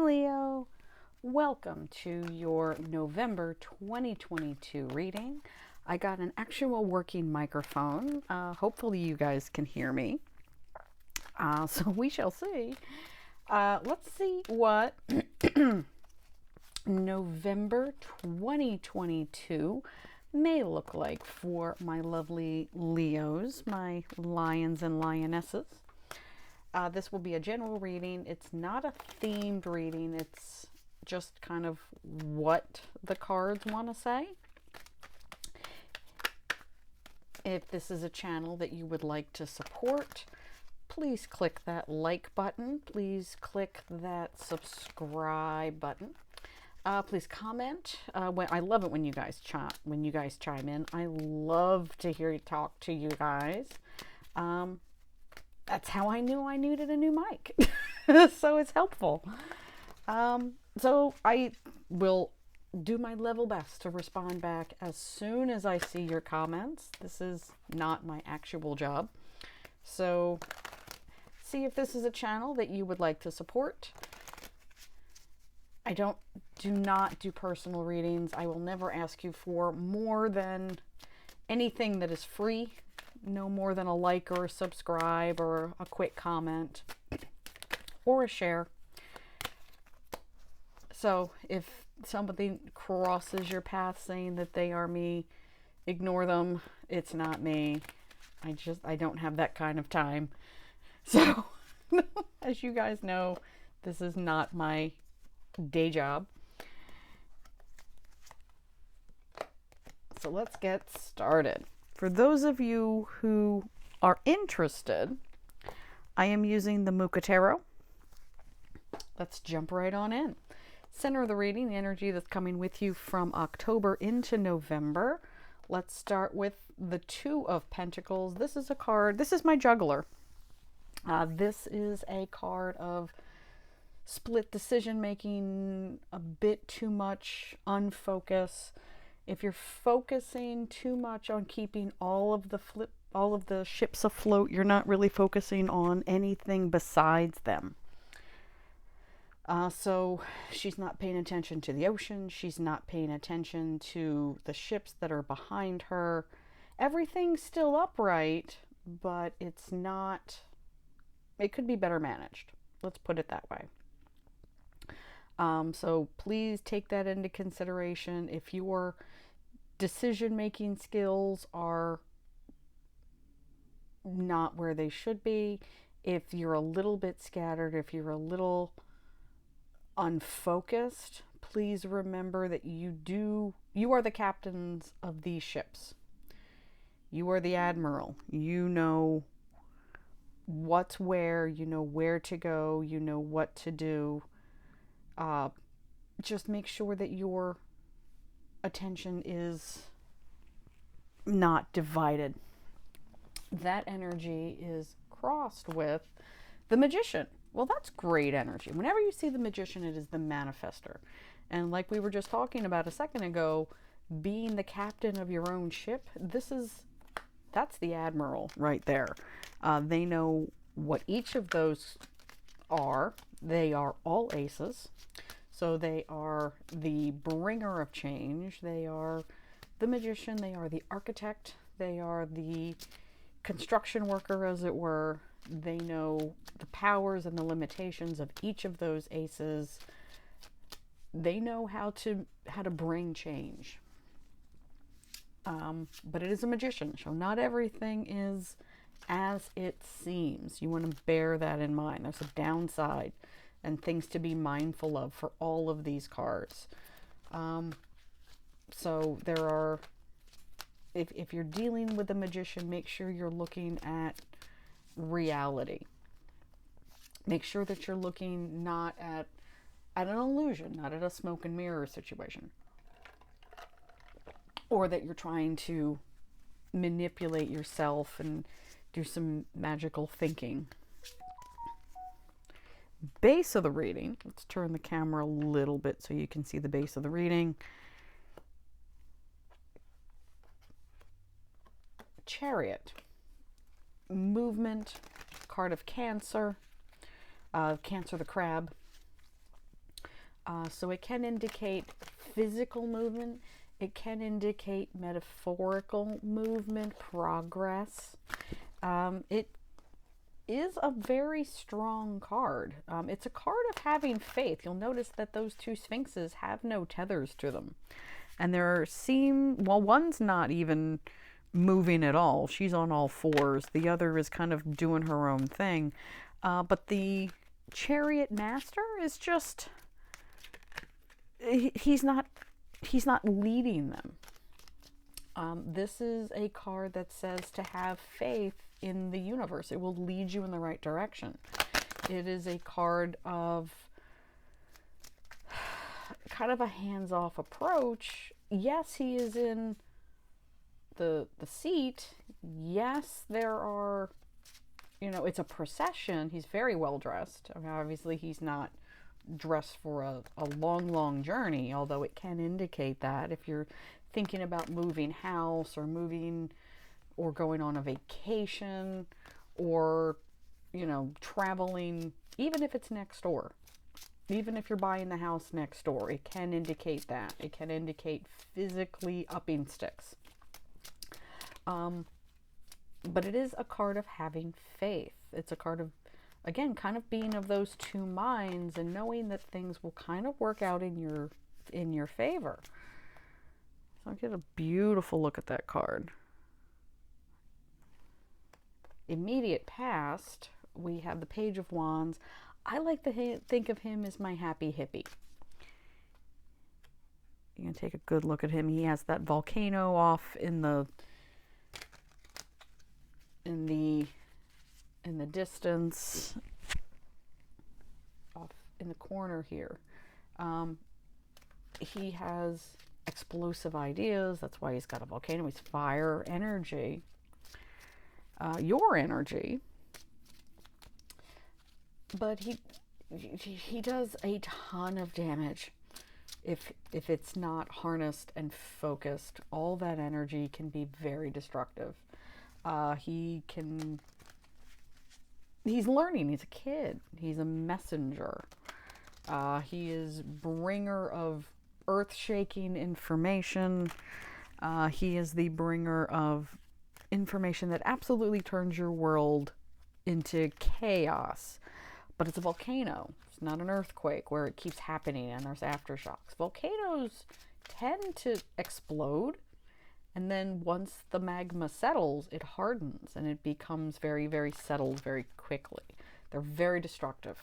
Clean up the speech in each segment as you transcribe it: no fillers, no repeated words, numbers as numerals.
Leo. Welcome to your November 2022 reading. I got an actual working microphone. Hopefully you guys can hear me. So we shall see. Let's see what November 2022 may look like for my lovely Leos, my lions and lionesses. This will be a general reading. It's not a themed reading. It's just kind of what the cards want to say. If this is a channel that you would like to support, please click that like button. Please click that subscribe button. Please comment. I love it when you guys chime in. I love to talk to you guys. That's how I knew I needed a new mic. So it's helpful. So I will do my level best to respond back as soon as I see your comments. This is not my actual job. So see if this is a channel that you would like to support. I do not do personal readings. I will never ask you for more than anything that is free. No more than a like or a subscribe or a quick comment or a share. So if somebody crosses your path saying that they are me, ignore them. It's not me. I don't have that kind of time. So as you guys know, this is not my day job. So let's get started. For those of you who are interested, I am using the Muka Tarot. Let's jump right on in. Center of the reading, the energy that's coming with you from October into November. Let's start with the Two of Pentacles. This is a card. This is my juggler. This is a card of split decision making, a bit too much unfocus. If you're focusing too much on keeping all of the ships afloat, you're not really focusing on anything besides them. So she's not paying attention to the ocean. She's not paying attention to the ships that are behind her. Everything's still upright, but it's not. It could be better managed. Let's put it that way. So please take that into consideration. If your decision-making skills are not where they should be, if you're a little bit scattered, if you're a little unfocused, please remember that you are the captains of these ships. You are the admiral. You know what's where, you know where to go, you know what to do. Just make sure that your attention is not divided. That energy is crossed with the Magician. Well, that's great energy. Whenever you see the Magician, it is the manifester. And like we were just talking about a second ago, being the captain of your own ship, that's the admiral right there. They know what each of those are. They are all aces. So they are the bringer of change. They are the Magician. They are the architect. They are the construction worker, as it were. They know the powers and the limitations of each of those aces. They know how to bring change. But it is a magician, so not everything is as it seems. You want to bear that in mind. There's a downside and things to be mindful of for all of these cards. So there are, if you're dealing with a magician, make sure you're looking at reality. Make sure that you're looking not at an illusion, not at a smoke and mirror situation. Or that you're trying to manipulate yourself and do some magical thinking. Base of the reading. Let's turn the camera a little bit so you can see the base of the reading. Chariot. Movement. Card of Cancer. Cancer the crab. So it can indicate physical movement. It can indicate metaphorical movement, progress. It is a very strong card. It's a card of having faith. You'll notice that those two sphinxes have no tethers to them. And one's not even moving at all. She's on all fours. The other is kind of doing her own thing. But the chariot master is just, he's not leading them. This is a card that says to have faith in the universe. It will lead you in the right direction. It is a card of kind of a hands-off approach. Yes, he is in the seat. Yes, there are, it's a procession. He's very well dressed. I mean, obviously he's not dressed for a long journey, although it can indicate that if you're thinking about moving house or moving or going on a vacation or traveling, even if it's next door, even if you're buying the house next door, it can indicate that. It can indicate physically upping sticks. But it is a card of having faith. It's a card of, again, kind of being of those two minds and knowing that things will kind of work out in your favor. So I'll get a beautiful look at that card. Immediate past, we have the Page of Wands. I like to think of him as my happy hippie. You can take a good look at him. He has that volcano off in the distance, off in the corner here. He has explosive ideas. That's why he's got a volcano. He's fire energy. Your energy. But he does a ton of damage if it's not harnessed and focused. All that energy can be very destructive. He's learning. He's a kid. He's a messenger. He is bringer of earth-shaking information. He is the bringer of information that absolutely turns your world into chaos. But it's a volcano. It's not an earthquake where it keeps happening and there's aftershocks. Volcanoes tend to explode, and then once the magma settles, it hardens and it becomes very, very settled very quickly. They're very destructive.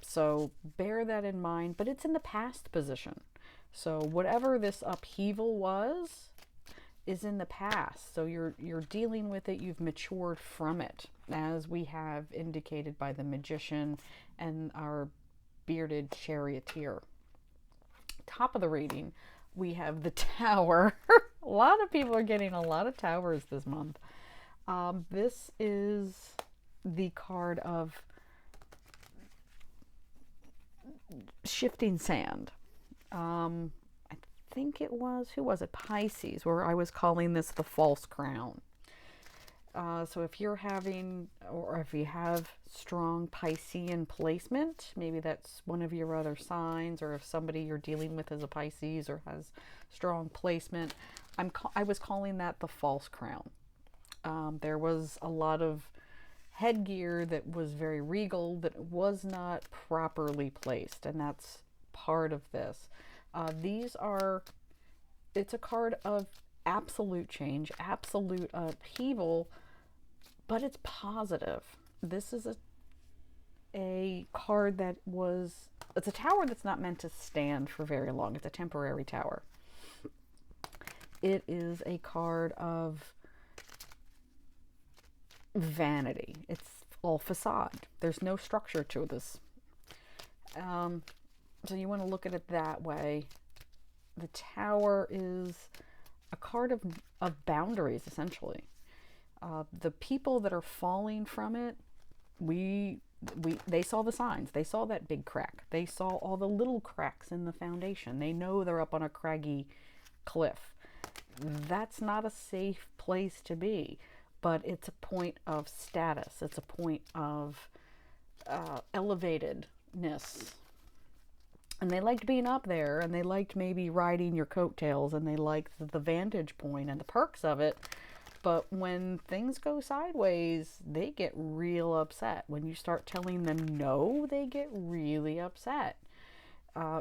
So bear that in mind, but it's in the past position. So whatever this upheaval was is in the past. So you're dealing with it. You've matured from it, as we have indicated by the Magician and our bearded charioteer. Top of the reading, we have the Tower. A lot of people are getting a lot of towers this month. This is the card of shifting sand. I think it was, who was it? Pisces, where I was calling this the false crown. So if you're having, or if you have strong Piscean placement, maybe that's one of your other signs, or if somebody you're dealing with is a Pisces or has strong placement, I was calling that the false crown. There was a lot of headgear that was very regal that was not properly placed, and that's part of this. It's a card of absolute change, absolute upheaval, but it's positive. This is a card that it's a tower that's not meant to stand for very long. It's a temporary tower. It is a card of vanity. It's all facade. There's no structure to this. So you want to look at it that way. The Tower is a card of boundaries, essentially. The people that are falling from it, they saw the signs. They saw that big crack. They saw all the little cracks in the foundation. They know they're up on a craggy cliff. That's not a safe place to be, but it's a point of status. It's a point of elevatedness. And they liked being up there, and they liked maybe riding your coattails, and they liked the vantage point and the perks of it. But when things go sideways, they get real upset. When you start telling them no, they get really upset.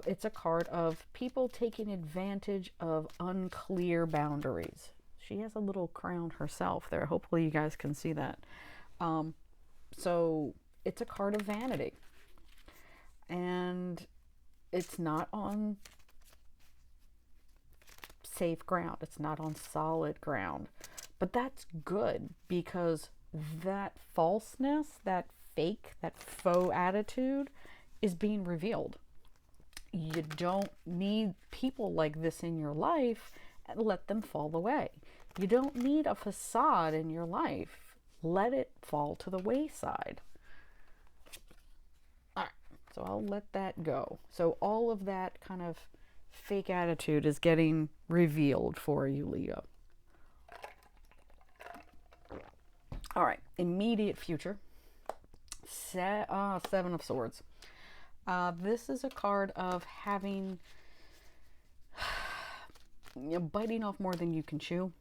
It's a card of people taking advantage of unclear boundaries. She has a little crown herself there. Hopefully you guys can see that. So it's a card of vanity. And it's not on safe ground. It's not on solid ground. But that's good, because that falseness, that fake, that faux attitude is being revealed. You don't need people like this in your life, and let them fall away. You don't need a facade in your life. Let it fall to the wayside. All right, so I'll let that go. So all of that kind of fake attitude is getting revealed for you, Leo. All right, immediate future. Seven of Swords. This is a card of having, biting off more than you can chew.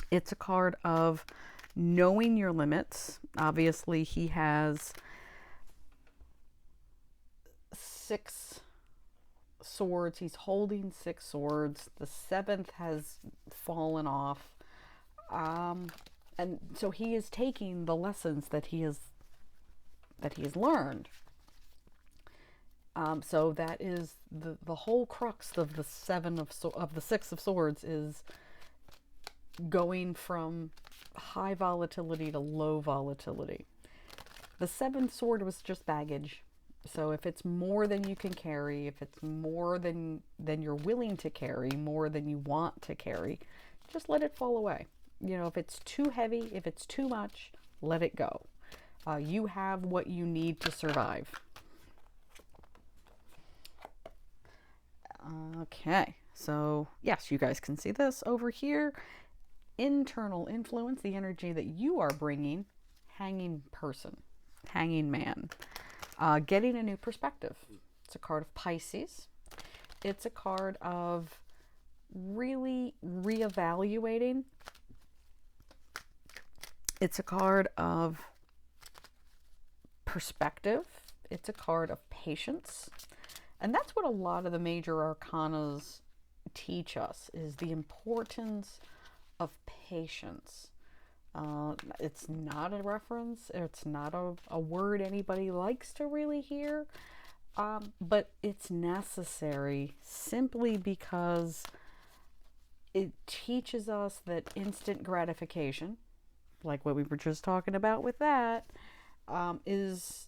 It's a card of knowing your limits. Obviously, he has 6 swords. He's holding 6 swords. The 7th has fallen off. And so he is taking the lessons that he has learned. So that is the whole crux of the 6 of Swords, is going from high volatility to low volatility. The 7th sword was just baggage. So if it's more than you can carry, if it's more than you're willing to carry, more than you want to carry, just let it fall away. If it's too heavy, if it's too much, let it go. You have what you need to survive. Okay, so yes, you guys can see this over here. Internal influence, the energy that you are bringing. Hanging person, hanging man. Getting a new perspective. It's a card of Pisces. It's a card of really reevaluating. It's a card of perspective. It's a card of patience. And that's what a lot of the major arcanas teach us, is the importance of patience. It's not a reference. It's not a word anybody likes to really hear. But it's necessary, simply because it teaches us that instant gratification, like what we were just talking about with that, is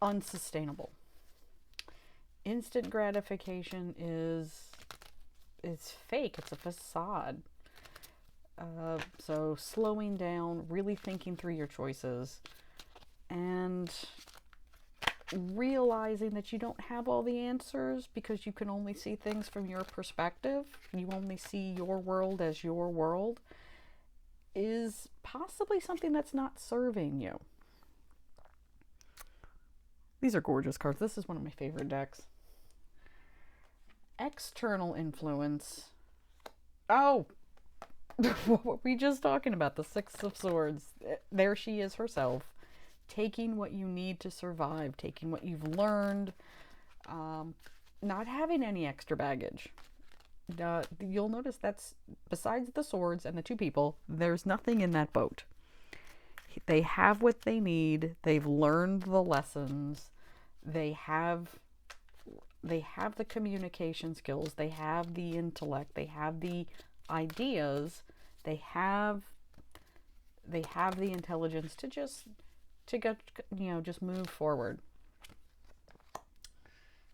unsustainable. Instant gratification is fake. It's a facade. So slowing down, really thinking through your choices, and realizing that you don't have all the answers, because you can only see things from your perspective. You only see your world as your world, is possibly something that's not serving you. These are gorgeous cards. This is one of my favorite decks. External influence. Oh, what were we just talking about? The 6 of Swords. There she is herself, taking what you need to survive, taking what you've learned, not having any extra baggage. You'll notice that's, besides the swords and the 2 people, there's nothing in that boat. They have what they need. They've learned the lessons. They have the communication skills. They have the intellect. They have the ideas. They have the intelligence to get, just move forward.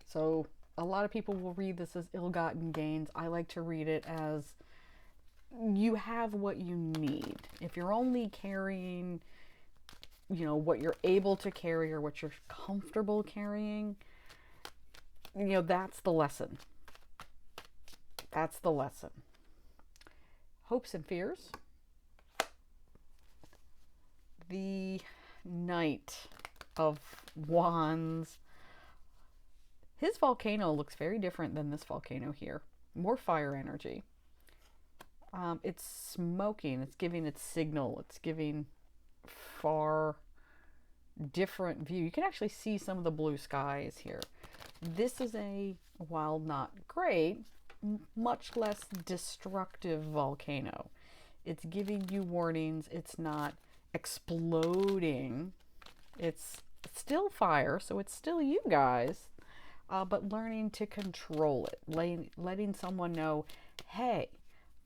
So a lot of people will read this as ill-gotten gains. I like to read it as you have what you need. If you're only carrying, what you're able to carry or what you're comfortable carrying, that's the lesson. That's the lesson. Hopes and fears. The Knight of Wands. His volcano looks very different than this volcano here. More fire energy. It's smoking. It's giving its signal. It's giving far different view. You can actually see some of the blue skies here. This is a, while not great, much less destructive volcano. It's giving you warnings. It's not exploding. It's still fire, so it's still you guys, but learning to control it, letting someone know, hey,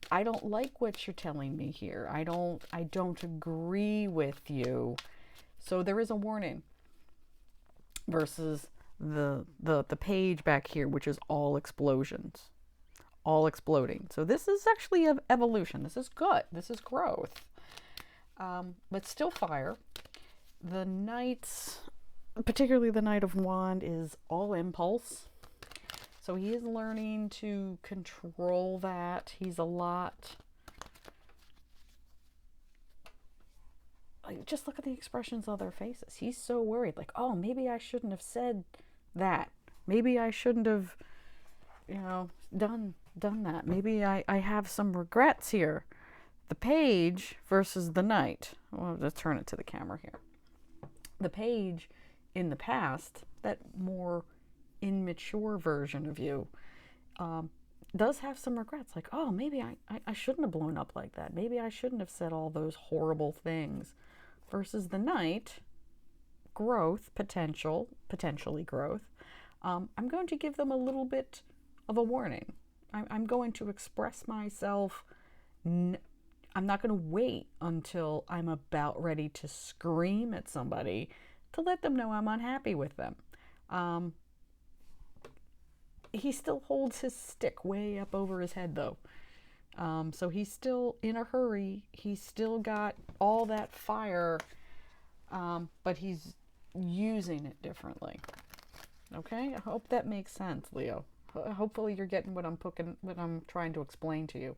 I don't like what you're telling me here. I don't agree with you. So there is a warning. Versus the page back here, which is all explosions, all exploding. So this is actually an evolution. This is good. This is growth. But still fire. The Knights, particularly the Knight of Wand, is all impulse. So he is learning to control that. He's a lot... just look at the expressions of their faces. He's so worried. Like, oh, maybe I shouldn't have said that. Maybe I shouldn't have, done that. Maybe I have some regrets here. The page versus the Knight. Well, let's turn it to the camera here. The page in the past, that more immature version of you, does have some regrets. Like, oh, maybe I shouldn't have blown up like that. Maybe I shouldn't have said all those horrible things. Versus the Knight, growth, potentially growth. I'm going to give them a little bit of a warning. I'm going to express myself. I'm not going to wait until I'm about ready to scream at somebody to let them know I'm unhappy with them. He still holds his stick way up over his head, though. So he's still in a hurry. He's still got all that fire, but he's using it differently. Okay? I hope that makes sense, Leo. Hopefully you're getting what I'm trying to explain to you.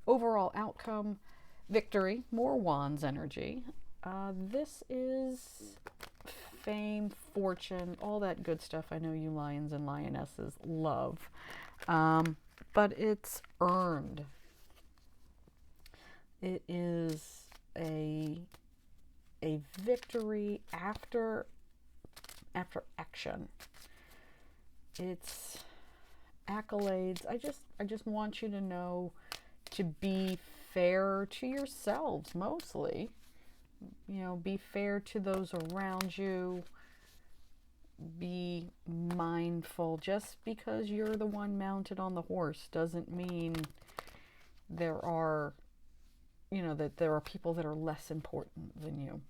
Overall outcome, victory, more wands energy. This is fame, fortune, all that good stuff I know you lions and lionesses love. But it's earned. It is a victory after action. It's accolades. I just want you to know to be fair to yourselves mostly. Be fair to those around you. Be mindful. Just because you're the one mounted on the horse doesn't mean there are people that are less important than you.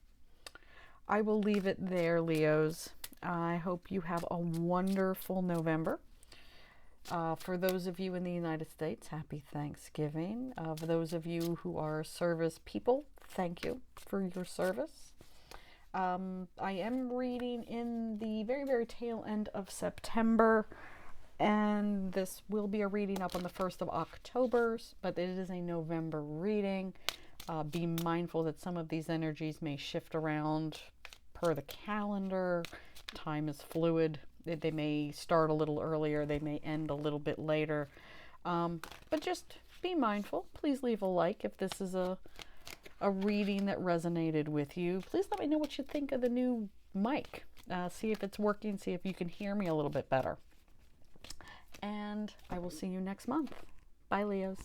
I will leave it there, Leos. I hope you have a wonderful November. For those of you in the United States, happy Thanksgiving. For those of you who are service people, thank you for your service. I am reading in the very, very tail end of September, and this will be a reading up on the 1st of October, but it is a November reading. Be mindful that some of these energies may shift around per the calendar. Time is fluid. They may start a little earlier. They may end a little bit later. But just be mindful. Please leave a like if this is a reading that resonated with you. Please let me know what you think of the new mic. See if it's working. See if you can hear me a little bit better. And I will see you next month. Bye, Leos.